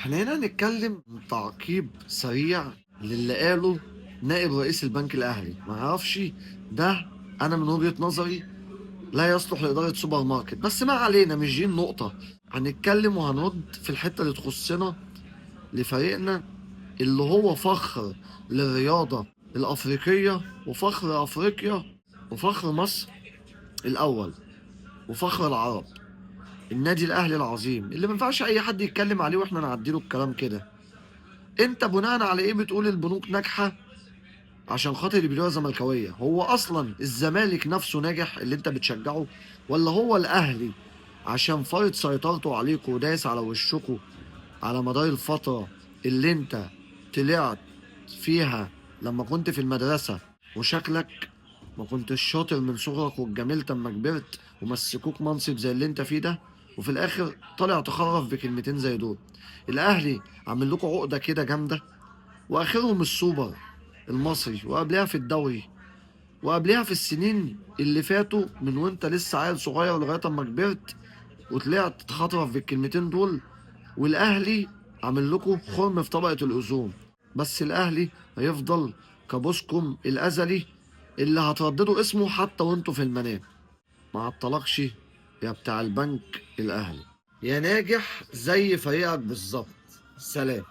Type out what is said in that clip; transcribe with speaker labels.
Speaker 1: احنا هنا هنتكلم تعقيب سريع للي قاله نائب رئيس البنك الأهلي. ما اعرفش ده، أنا من وجهة نظري لا يصلح لإدارة سوبر ماركت، بس ما علينا، مش دي النقطة. هنتكلم وهنرد في الحتة اللي تخصنا لفريقنا اللي هو فخر للرياضة الأفريقية وفخر أفريقيا وفخر مصر الأول وفخر العرب. النادي الأهلي العظيم اللي ما ينفعش أي حد يتكلم عليه وإحنا نعديله الكلام كده. انت بناء على ايه بتقول البنوك ناجحه عشان خاطر يبيعوها زملكاويه؟ هو اصلا الزمالك نفسه ناجح اللي انت بتشجعه، ولا هو الاهلي عشان فرض سيطرته عليكوا ودايس على وشكوا على مدار الفتره اللي انت طلعت فيها لما كنت في المدرسه، وشكلك ما كنتش شاطر من صغرك واتجاملت اما كبرت ومسكوك منصب زي اللي انت فيه ده، وفي الاخر طالع تخرف بكلمتين زي دول؟ الاهلي عامل لكم عقده كده جامده، واخرهم السوبر المصري، وقبلها في الدوري، وقبلها في السنين اللي فاتوا من وانت لسه عيل صغير لغايه اما كبرت وطلعت تخاطرف بالكلمتين دول. والاهلي عامل لكم خرم في طبقه الاوزون، بس الاهلي هيفضل كابوسكم الازلي اللي هترددوا اسمه حتى وانتوا في المنام. ما عطلكش يا بتاع البنك الاهلي، يا ناجح زي فريقك بالظبط. سلام.